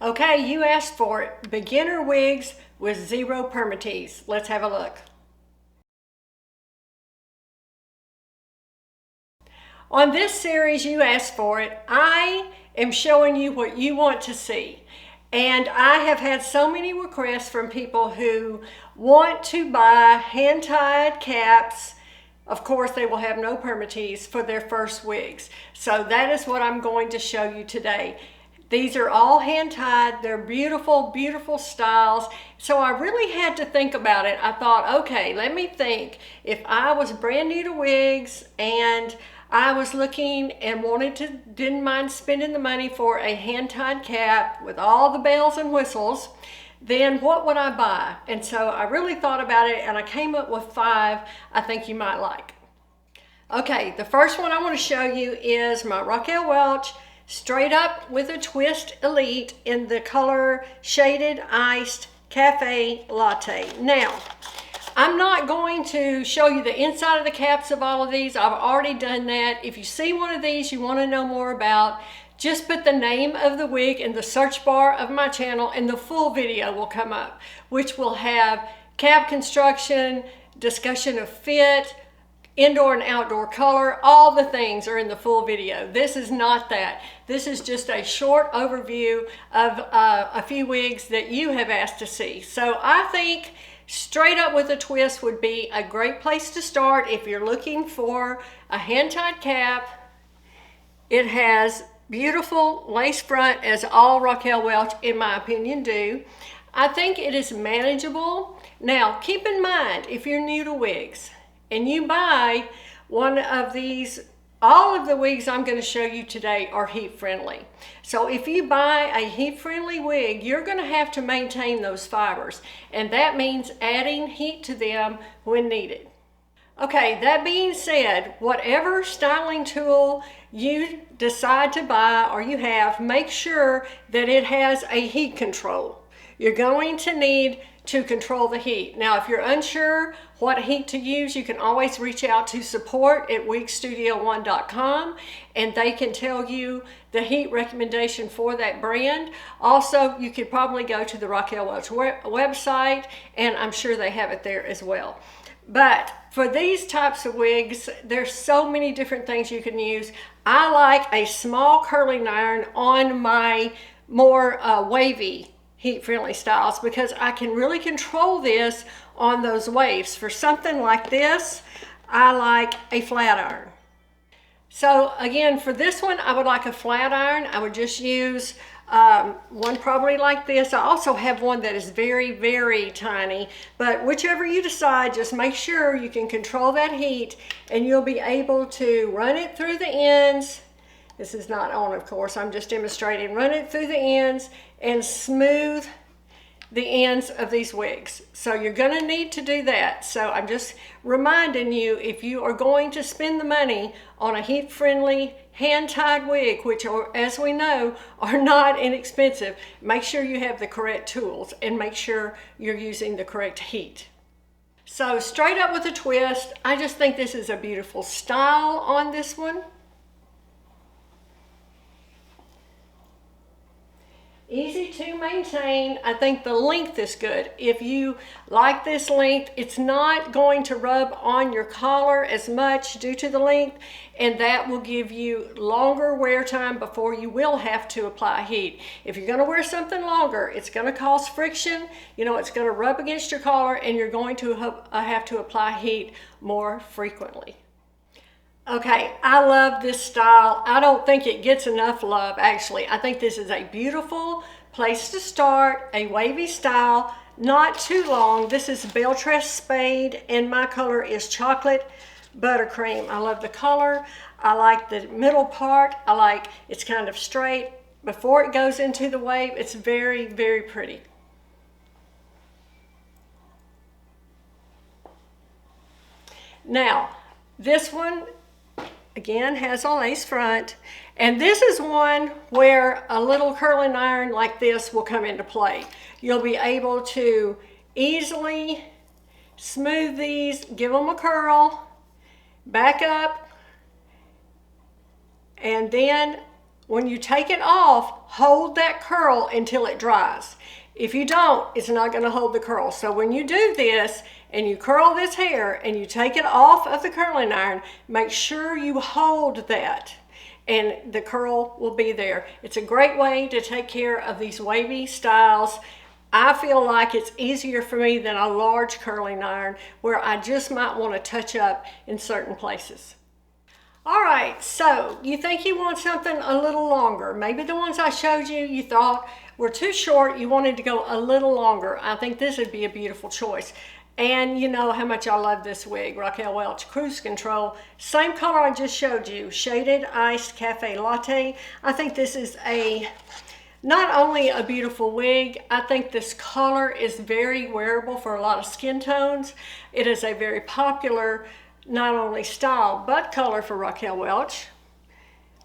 Okay, you asked for it. Beginner wigs with zero permatease. Let's have a look. On this series, you asked for it. I am showing you what you want to see. And I have had so many requests from people who want to buy hand-tied caps. Of course, they will have no permatease for their first wigs. So that is what I'm going to show you today. These are all hand-tied. They're beautiful, beautiful styles. So I really had to think about it. I thought, okay, let me think. If I was brand new to wigs and I was looking and didn't mind spending the money for a hand-tied cap with all the bells and whistles, then what would I buy? And so I really thought about it and I came up with 5 I think you might like. Okay, the first one I want to show you is my Raquel Welch Straight Up with a Twist Elite in the color Shaded Iced Cafe Latte. Now, I'm not going to show you the inside of the caps of all of these. I've already done that. If you see one of these you want to know more about, just put the name of the wig in the search bar of my channel and the full video will come up, which will have cap construction, discussion of fit, indoor and outdoor color, all the things are in the full video. This is not that. This is just a short overview of a few wigs that you have asked to see. So I think Straight Up with a Twist would be a great place to start if you're looking for a hand-tied cap. It has beautiful lace front, as all Raquel Welch, in my opinion, do. I think it is manageable. Now, keep in mind, if you're new to wigs, and you buy one of these, all of the wigs I'm going to show you today are heat friendly. So if you buy a heat friendly wig, you're going to have to maintain those fibers. And that means adding heat to them when needed. Okay, that being said, whatever styling tool you decide to buy or you have, make sure that it has a heat control. You're going to need to control the heat. Now, if you're unsure what heat to use, you can always reach out to support at wigstudio1.com and they can tell you the heat recommendation for that brand. Also, you could probably go to the Raquel Welch website and I'm sure they have it there as well. But for these types of wigs, there's so many different things you can use. I like a small curling iron on my more wavy heat-friendly styles because I can really control this on those waves. For something like this, I like a flat iron. So again, for this one, I would like a flat iron. I would just use one probably like this. I also have one that is very, very tiny, but whichever you decide, just make sure you can control that heat and you'll be able to run it through the ends. This is not on, of course, I'm just demonstrating. Run it through the ends and smooth the ends of these wigs. So you're gonna need to do that. So I'm just reminding you, if you are going to spend the money on a heat-friendly hand-tied wig, which are, as we know, are not inexpensive, make sure you have the correct tools and make sure you're using the correct heat. So Straight Up with a Twist, I just think this is a beautiful style on this one. Easy to maintain. I think the length is good. If you like this length, it's not going to rub on your collar as much due to the length, and that will give you longer wear time before you will have to apply heat. If you're going to wear something longer, it's going to cause friction. You know, it's going to rub against your collar, and you're going to have to apply heat more frequently. Okay, I love this style. I don't think it gets enough love, actually. I think this is a beautiful place to start, a wavy style, not too long. This is Beltress Spade, and my color is Chocolate Buttercream. I love the color. I like the middle part. I like it's kind of straight. Before it goes into the wave, it's very, very pretty. Now, this one, again, has a lace front, and this is one where a little curling iron like this will come into play. You'll be able to easily smooth these, give them a curl, back up, and then When you take it off, hold that curl until it dries. If you don't, it's not going to hold the curl. So when you do this and you curl this hair and you take it off of the curling iron, make sure you hold that and the curl will be there. It's a great way to take care of these wavy styles. I feel like it's easier for me than a large curling iron where I just might want to touch up in certain places. All right, so you think you want something a little longer. Maybe the ones I showed you, you thought were too short, you wanted to go a little longer. I think this would be a beautiful choice. And you know how much I love this wig, Raquel Welch Cruise Control. Same color I just showed you, Shaded Iced Cafe Latte. I think this is not only a beautiful wig, I think this color is very wearable for a lot of skin tones. It is a very popular, not only style, but color for Raquel Welch.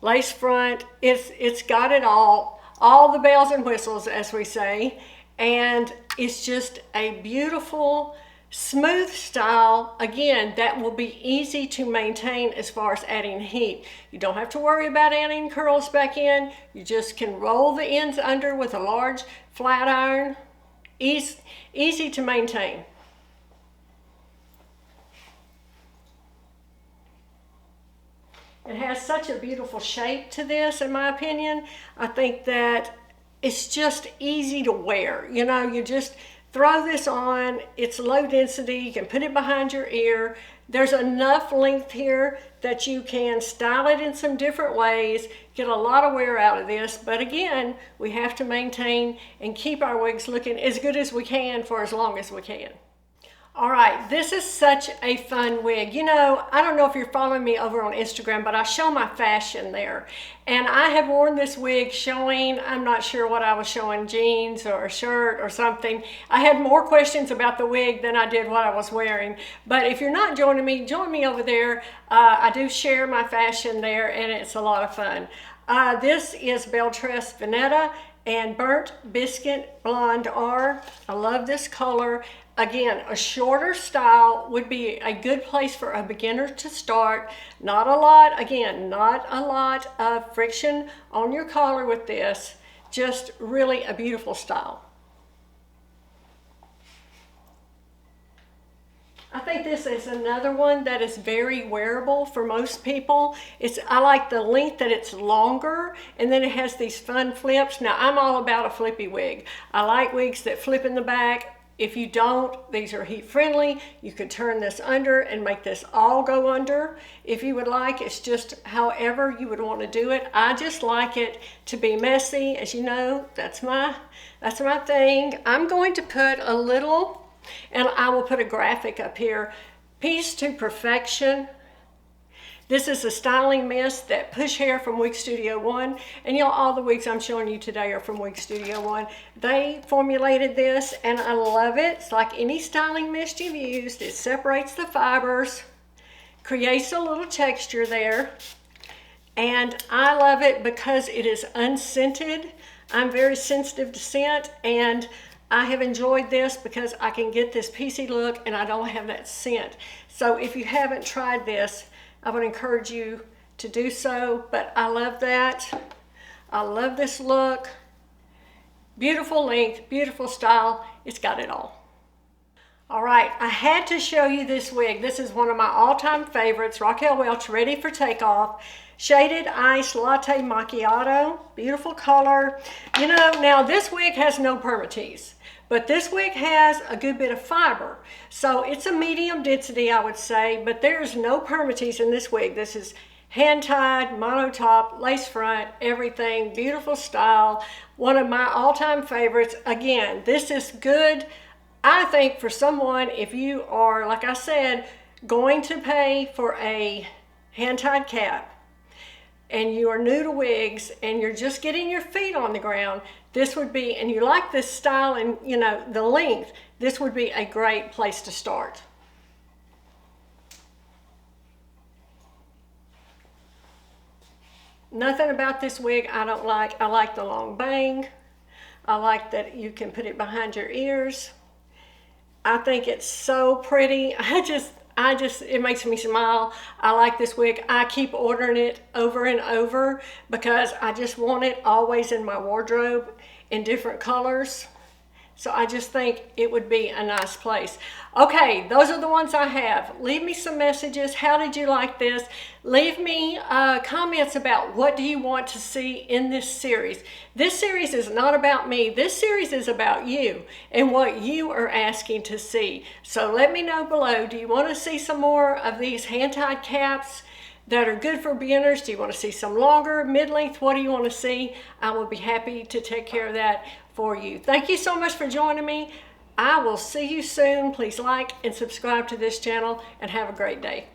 Lace front, it's got it all the bells and whistles, as we say. And it's just a beautiful, smooth style, again, that will be easy to maintain as far as adding heat. You don't have to worry about adding curls back in. You just can roll the ends under with a large flat iron. Easy to maintain. It has such a beautiful shape to this, in my opinion. I think that it's just easy to wear. You know, you just throw this on, it's low density, you can put it behind your ear. There's enough length here that you can style it in some different ways, get a lot of wear out of this, but again, we have to maintain and keep our wigs looking as good as we can for as long as we can. All right, this is such a fun wig. You know, I don't know if you're following me over on Instagram, but I show my fashion there. And I have worn this wig showing, I'm not sure what I was showing, jeans or a shirt or something. I had more questions about the wig than I did what I was wearing. But if you're not joining me, join me over there. I do share my fashion there and it's a lot of fun. This is Belle Tress Vanetta and Burnt Biscuit Blonde R. I love this color. Again, a shorter style would be a good place for a beginner to start. Not a lot, again, not a lot of friction on your collar with this. Just really a beautiful style. I think this is another one that is very wearable for most people. I like the length that it's longer and then it has these fun flips. Now, I'm all about a flippy wig. I like wigs that flip in the back. If you don't, these are heat friendly. You could turn this under and make this all go under if you would like. It's just however you would want to do it. I just like it to be messy. As you know, that's my thing. I'm going to put a little, and I will put a graphic up here, Piece to Perfection. This is a styling mist that Push Hair from Wig Studio One. And y'all, all the wigs I'm showing you today are from Wig Studio One. They formulated this and I love it. It's like any styling mist you've used. It separates the fibers, creates a little texture there. And I love it because it is unscented. I'm very sensitive to scent and I have enjoyed this because I can get this piecey look and I don't have that scent. So if you haven't tried this, I would encourage you to do so, but I love that. I love this look. Beautiful length, beautiful style. It's got it all. All right, I had to show you this wig. This is one of my all-time favorites, Raquel Welch, Ready for Takeoff. Shaded Ice Latte Macchiato, beautiful color. You know, now this wig has no Permatease. But this wig has a good bit of fiber. So it's a medium density, I would say, but there's no Permatease in this wig. This is hand-tied, mono-top, lace front, everything, beautiful style. One of my all-time favorites. Again, this is good, I think, for someone, if you are, like I said, going to pay for a hand-tied cap, and you are new to wigs, and you're just getting your feet on the ground, this would be, and you like this style and, you know, the length, this would be a great place to start. Nothing about this wig I don't like. I like the long bang. I like that you can put it behind your ears. I think it's so pretty. it makes me smile. I like this wig. I keep ordering it over and over because I just want it always in my wardrobe in different colors. So I just think it would be a nice place. Okay, those are the ones I have. Leave me some messages. How did you like this? Leave me comments about what do you want to see in this series. This series is not about me. This series is about you and what you are asking to see. So let me know below. Do you want to see some more of these hand-tied caps that are good for beginners? Do you want to see some longer, mid-length? What do you want to see? I will be happy to take care of that for you. Thank you so much for joining me. I will see you soon. Please like and subscribe to this channel and have a great day.